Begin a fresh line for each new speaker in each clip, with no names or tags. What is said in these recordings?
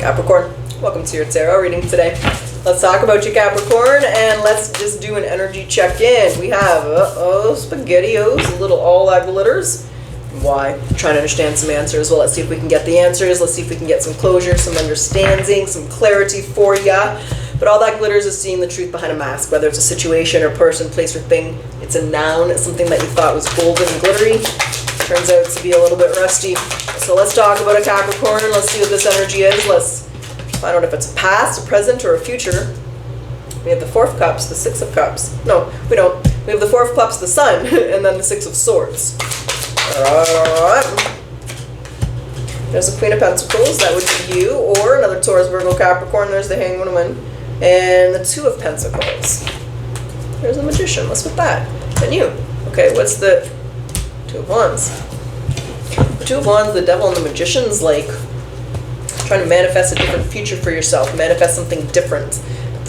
Capricorn, welcome to your tarot reading today. Let's talk about your Capricorn and let's just do an energy check-in. We have, SpaghettiOs, little all that glitters. Why? Trying to understand some answers. Well, let's see if we can get the answers. Let's see if we can get some closure, some understanding, some clarity for ya. But all that glitters is seeing the truth behind a mask, whether it's a situation or person, place or thing. It's a noun. It's something that you thought was golden and glittery. Turns out to be a little bit rusty. So let's talk about a Capricorn. Let's see what this energy is. Let's find out if it's a past, a present, or a future. We have the Four of Cups, the Six of Cups. No, we don't. We have the Four of Cups, the Sun, and then the Six of Swords. Alright. There's the Queen of Pentacles. That would be you, or another Taurus, Virgo, Capricorn. There's the Hanged Woman. And the Two of Pentacles. There's the Magician. What's with that? And you. Okay, what's the Two of Wands? The Two of Wands, the Devil, and the Magician's like trying to manifest a different future for yourself, manifest something different.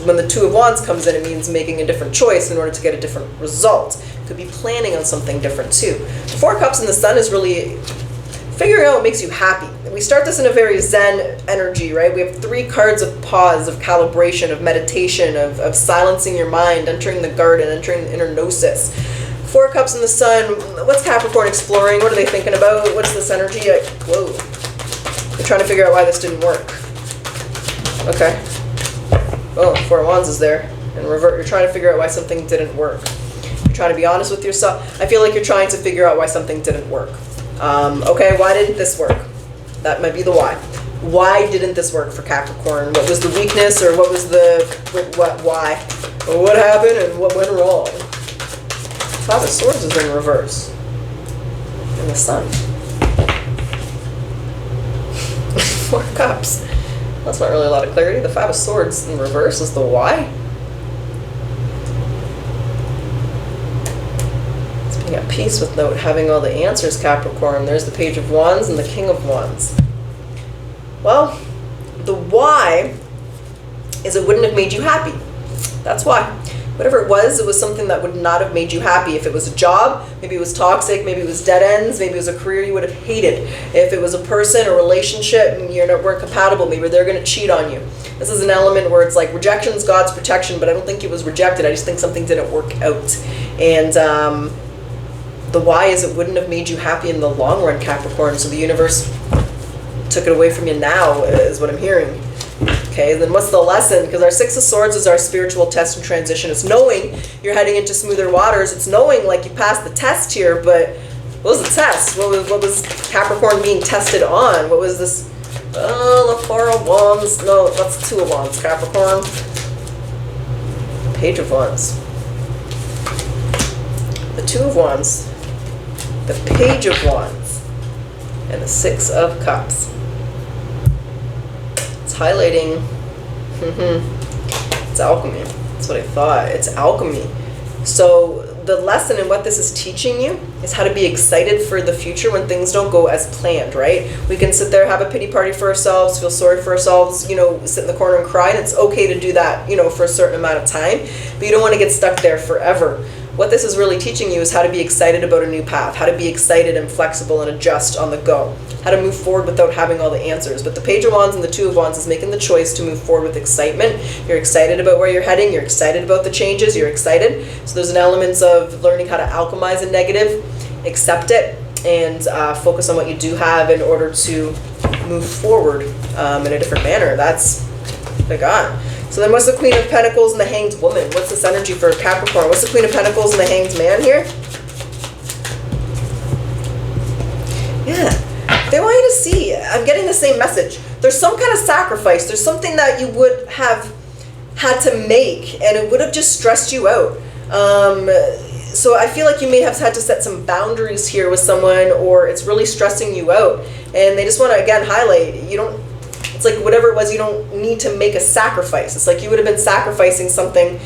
When the Two of Wands comes in, it means making a different choice in order to get a different result. Could be planning on something different too. The Four Cups and the Sun is really figuring out what makes you happy. We start this in a very Zen energy, right? We have 3 cards of pause, of calibration, of meditation, of silencing your mind, entering the garden, entering the inner gnosis. 4 Cups and the Sun. What's Capricorn exploring? What are they thinking about? What's this energy? Whoa. They're trying to figure out why this didn't work. Okay. Oh, Four of Wands is there. And revert, you're trying to figure out why something didn't work. You're trying to be honest with yourself. I feel like you're trying to figure out why something didn't work. Okay, why didn't this work? That might be the why. Why didn't this work for Capricorn? What was the weakness, or what was the, why? Or what happened and what went wrong? Five of Swords is in reverse. And the Sun. 4 Cups. That's not really a lot of clarity. The Five of Swords in reverse is the why. It's being at peace without having all the answers, Capricorn. There's the Page of Wands and the King of Wands. Well, the why is it wouldn't have made you happy. That's why. Whatever it was something that would not have made you happy. If it was a job, maybe it was toxic, maybe it was dead ends, maybe it was a career you would have hated. If it was a person, a relationship, and you weren't compatible, maybe they're going to cheat on you. This is an element where it's like rejection's God's protection, but I don't think it was rejected. I just think something didn't work out. And the why is it wouldn't have made you happy in the long run, Capricorn. So the universe took it away from you now, is what I'm hearing. Okay, then what's the lesson? Because our Six of Swords is our spiritual test and transition. It's knowing you're heading into smoother waters. It's knowing like you passed the test here, but what was the test? What was Capricorn being tested on? What was this? Oh, the Four of Wands. No, that's Two of Wands, Capricorn. Page of Wands. The Two of Wands. The Page of Wands. And the Six of Cups. It's highlighting, it's alchemy. That's what I thought. It's alchemy. So the lesson and what this is teaching you is how to be excited for the future when things don't go as planned, right? We can sit there, have a pity party for ourselves, feel sorry for ourselves, sit in the corner and cry, and it's okay to do that, for a certain amount of time, but you don't want to get stuck there forever. What this is really teaching you is how to be excited about a new path, how to be excited and flexible and adjust on the go, how to move forward without having all the answers. But the Page of Wands and the Two of Wands is making the choice to move forward with excitement. You're excited about where you're heading. You're excited about the changes. You're excited. So there's an element of learning how to alchemize a negative, accept it, and focus on what you do have in order to move forward in a different manner. That's what I got. So then what's the Queen of Pentacles and the Hanged Woman? What's this energy for Capricorn? What's the Queen of Pentacles and the Hanged Man here? Yeah. They want you to see. I'm getting the same message. There's some kind of sacrifice. There's something that you would have had to make, and it would have just stressed you out. So I feel like you may have had to set some boundaries here with someone, or it's really stressing you out. And they just want to, again, highlight, it's like whatever it was, you don't need to make a sacrifice. It's like you would have been sacrificing something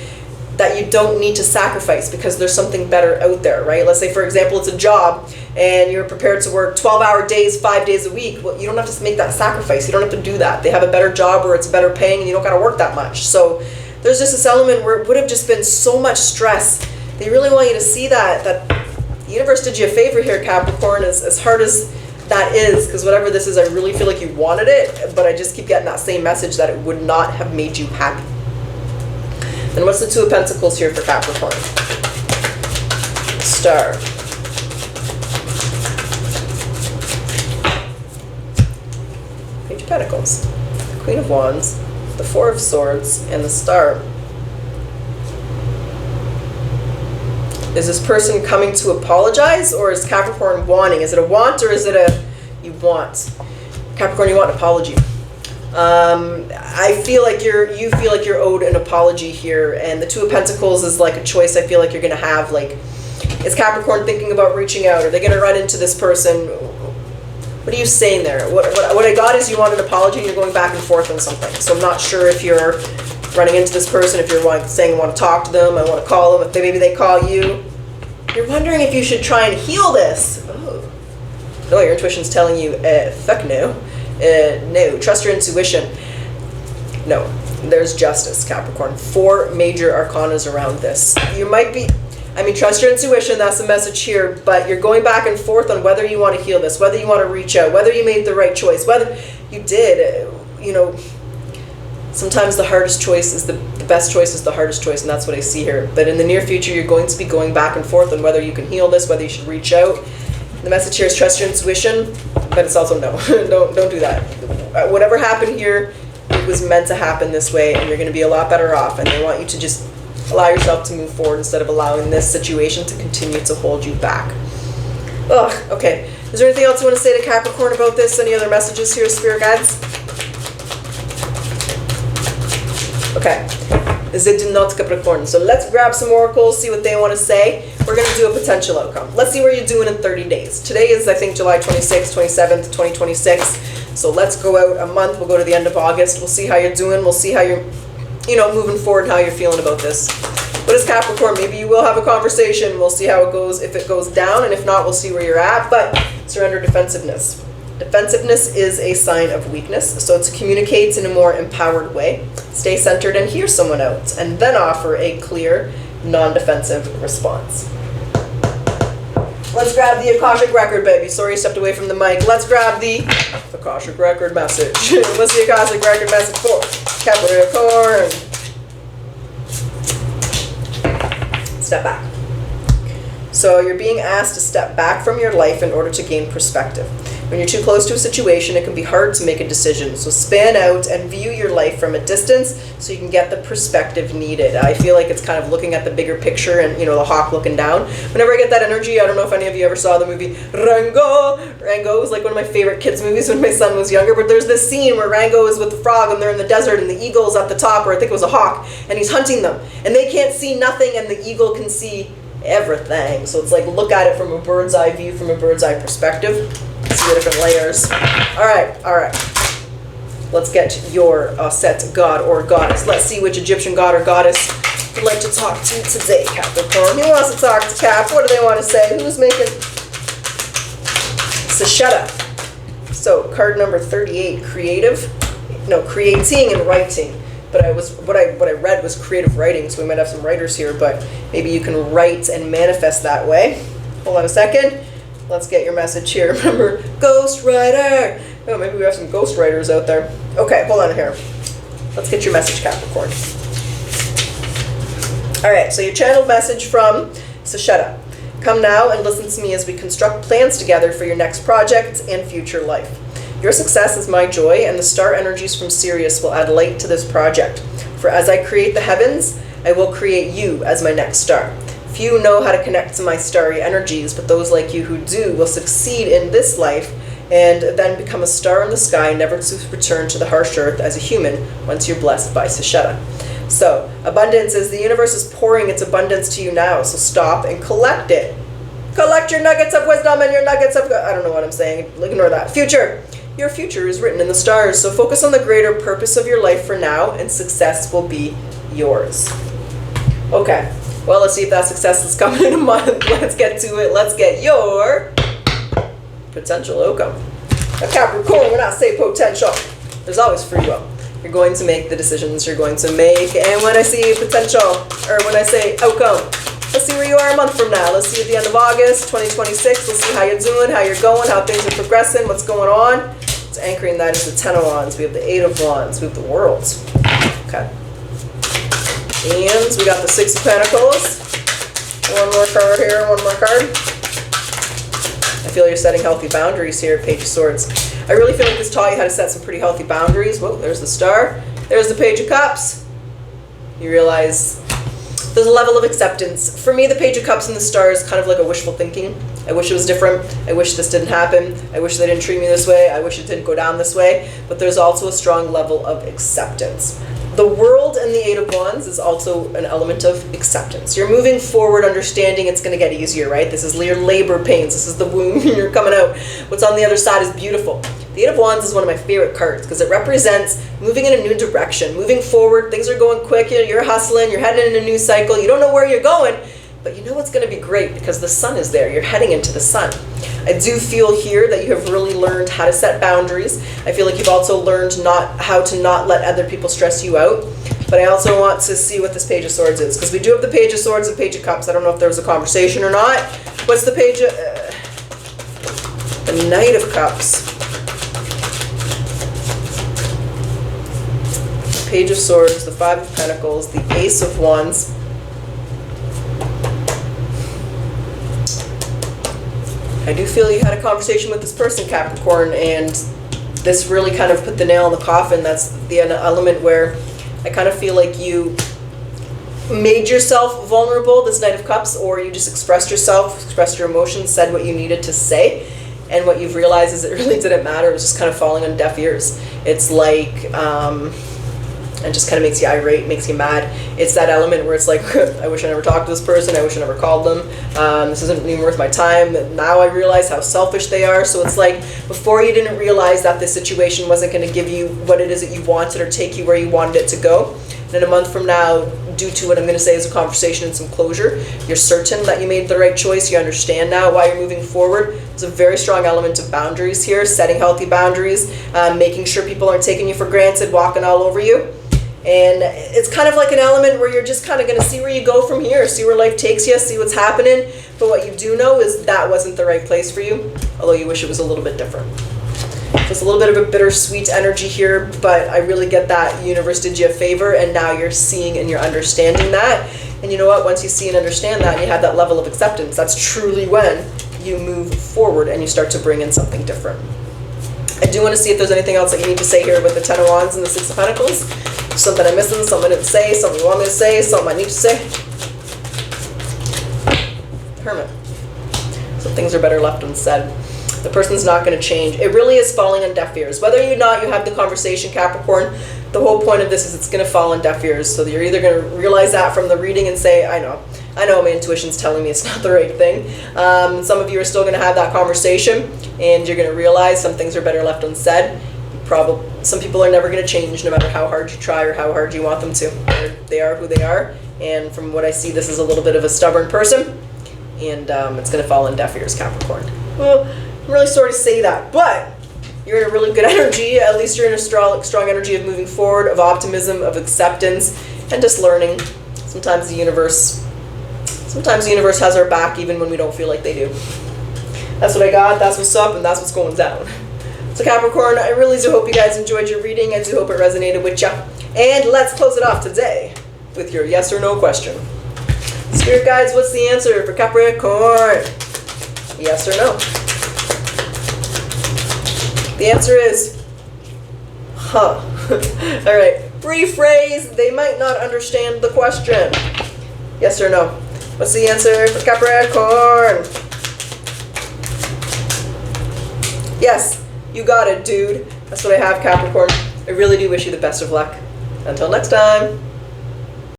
that you don't need to sacrifice because there's something better out there, right? Let's say, for example, it's a job and you're prepared to work 12-hour days, 5 days a week. Well, you don't have to make that sacrifice. You don't have to do that. They have a better job where it's better paying and you don't got to work that much. So there's just this element where it would have just been so much stress. They really want you to see that the universe did you a favor here, Capricorn, as hard as that is, because whatever this is, I really feel like you wanted it, but I just keep getting that same message that it would not have made you happy. And what's the Two of Pentacles here for Capricorn? Star. Page of Pentacles. The Queen of Wands. The Four of Swords. And the Star. Is this person coming to apologize, or is Capricorn wanting? Is it a want, or is it a you want? Capricorn, you want an apology. I feel like you feel like you're owed an apology here, and the Two of Pentacles is like a choice I feel like you're gonna have. Like, is Capricorn thinking about reaching out? Are they gonna run into this person? What are you saying there? What I got is you want an apology and you're going back and forth on something. So I'm not sure if you're running into this person, if you're saying I want to talk to them, I want to call them, if maybe they call you. You're wondering if you should try and heal this. Oh, no, your intuition's telling you, fuck no. No, trust your intuition. No, there's justice, Capricorn. 4 major arcanas around this. You might be, trust your intuition, that's the message here, but you're going back and forth on whether you want to heal this, whether you want to reach out, whether you made the right choice, whether you did. Sometimes the hardest choice is the best choice is the hardest choice, and that's what I see here. But in the near future, you're going to be going back and forth on whether you can heal this, whether you should reach out. The message here is trust your intuition, but it's also no. Don't do that. Whatever happened here, it was meant to happen this way, and you're going to be a lot better off. And they want you to just allow yourself to move forward instead of allowing this situation to continue to hold you back. Ugh, okay. Is there anything else you want to say to Capricorn about this? Any other messages here, Spirit Guides? Okay, they do not Capricorn. So let's grab some oracles, see what they want to say. We're going to do a potential outcome. Let's see where you're doing in 30 days. Today is, I think, July 26th, 27th, 2026. So let's go out a month. We'll go to the end of August. We'll see how you're doing. We'll see how you're, moving forward and how you're feeling about this. What is Capricorn? Maybe you will have a conversation. We'll see how it goes. If it goes down, and if not, we'll see where you're at. But surrender defensiveness. Defensiveness is a sign of weakness, so to communicate in a more empowered way, stay centered and hear someone out, and then offer a clear, non-defensive response. Let's grab the Akashic Record, baby. Sorry you stepped away from the mic. Let's grab the Akashic Record message. What's the Akashic Record message for Capricorn? Step back. So you're being asked to step back from your life in order to gain perspective. When you're too close to a situation, it can be hard to make a decision. So span out and view your life from a distance so you can get the perspective needed. I feel like it's kind of looking at the bigger picture and, the hawk looking down. Whenever I get that energy, I don't know if any of you ever saw the movie Rango. Rango was like one of my favorite kids' movies when my son was younger. But there's this scene where Rango is with the frog and they're in the desert and the eagle's at the top, or I think it was a hawk, and he's hunting them. And they can't see nothing and the eagle can see everything. So it's like look at it from a bird's eye view, from a bird's eye perspective. See the different layers. All right. Let's get your set god or goddess. Let's see which Egyptian god or goddess would like to talk to today, Capricorn. Who wants to talk to Cap? What do they want to say? Who's making Sashetta? So card number 38, creating and writing. But what I read was creative writing, so we might have some writers here, but maybe you can write and manifest that way. Hold on a second. Let's get your message here. Remember, ghost writer. Oh, maybe we have some ghost writers out there. Okay, hold on here. Let's get your message, Capricorn. All right, so your channeled message from Sashetta. Come now and listen to me as we construct plans together for your next project and future life. Your success is my joy, and the star energies from Sirius will add light to this project. For as I create the heavens, I will create you as my next star. Few know how to connect to my starry energies, but those like you who do will succeed in this life and then become a star in the sky, never to return to the harsh earth as a human once you're blessed by Sashetta. So, abundance is the universe is pouring its abundance to you now, so stop and collect it. Collect your nuggets of wisdom and your nuggets of... I don't know what I'm saying. Ignore that. Future. Your future is written in the stars, so focus on the greater purpose of your life for now, and success will be yours. Okay. Well, let's see if that success is coming in a month. Let's get to it. Let's get your potential outcome. Now, Capricorn, when I say potential, there's always free will. You're going to make the decisions you're going to make. And when I see potential, or when I say outcome, Let's see where you are a month from now. Let's see at the end of August 2026. Let's see how you're doing, how you're going, how things are progressing, what's going on. It's anchoring that is the Ten of Wands. We have the Eight of Wands. We have the Worlds. Okay. And we got the Six of Pentacles. One more card here, one more card. I feel you're setting healthy boundaries here, Page of Swords. I really feel like this taught you how to set some pretty healthy boundaries. Whoa, there's the Star. There's the Page of Cups. You realize there's a level of acceptance. For me, the Page of Cups and the Star is kind of like a wishful thinking. I wish it was different. I wish this didn't happen. I wish they didn't treat me this way. I wish it didn't go down this way. But there's also a strong level of acceptance. The World and the Eight of Wands is also an element of acceptance. You're moving forward, understanding it's going to get easier, right? This is your labor pains. This is the womb. You're coming out. What's on the other side is beautiful. The Eight of Wands is one of my favorite cards because it represents moving in a new direction, moving forward. Things are going quick. You're hustling. You're heading in a new cycle. You don't know where you're going, but you know it's going to be great because the sun is there. You're heading into the sun. I do feel here that you have really learned how to set boundaries. I feel like you've also learned how to not let other people stress you out. But I also want to see what this Page of Swords is because we do have the Page of Swords and Page of Cups. I don't know if there was a conversation or not. What's the Page of... the Knight of Cups. Page of Swords, the Five of Pentacles, the Ace of Wands. I do feel you had a conversation with this person, Capricorn, and this really kind of put the nail in the coffin. That's the element where I kind of feel like you made yourself vulnerable, this Knight of Cups, or you just expressed yourself, expressed your emotions, said what you needed to say, and what you've realized is it really didn't matter. It was just kind of falling on deaf ears. It's like... and just kind of makes you irate, makes you mad. It's that element where it's like, I wish I never talked to this person, I wish I never called them, this isn't even worth my time. Now I realize how selfish they are. So it's like, before you didn't realize that this situation wasn't going to give you what it is that you wanted or take you where you wanted it to go. And in a month from now, due to what I'm going to say is a conversation and some closure, you're certain that you made the right choice. You understand now why you're moving forward. There's a very strong element of boundaries here, setting healthy boundaries, making sure people aren't taking you for granted, walking all over you. And it's kind of like an element where you're just kind of going to see where you go from here, see where life takes you, see what's happening. But what you do know is that wasn't the right place for you, although you wish it was a little bit different. So it's a little bit of a bittersweet energy here, but I really get that universe did you a favor, and now you're seeing and you're understanding that. And you know what? Once you see and understand that, and you have that level of acceptance, that's truly when you move forward and you start to bring in something different. I do want to see if there's anything else that you need to say here with the Ten of Wands and the Six of Pentacles. Something I'm missing, something I didn't say, something you want me to say, something I need to say. Hermit. So things are better left unsaid. The person's not going to change. It really is falling on deaf ears. Whether or not you have the conversation, Capricorn, the whole point of this is it's going to fall on deaf ears. So you're either going to realize that from the reading and say, I know my intuition's telling me it's not the right thing. Some of you are still going to have that conversation, and you're going to realize some things are better left unsaid. Some people are never going to change no matter how hard you try or how hard you want them to. They are who they are, and from what I see, this is a little bit of a stubborn person, and it's going to fall on deaf ears, Capricorn. Well, I'm really sorry to say that, but you're in a really good energy. At least you're in a strong energy of moving forward, of optimism, of acceptance, and just learning. Sometimes the universe has our back even when we don't feel like they do. That's what I got, that's what's up, and that's what's going down. So Capricorn, I really do hope you guys enjoyed your reading. I do hope it resonated with you. And let's close it off today with your yes or no question. Spirit guides, what's the answer for Capricorn? Yes or no? The answer is, huh. All right, rephrase. They might not understand the question. Yes or no? What's the answer for Capricorn? Yes. You got it, dude. That's what I have, Capricorn. I really do wish you the best of luck. Until next time.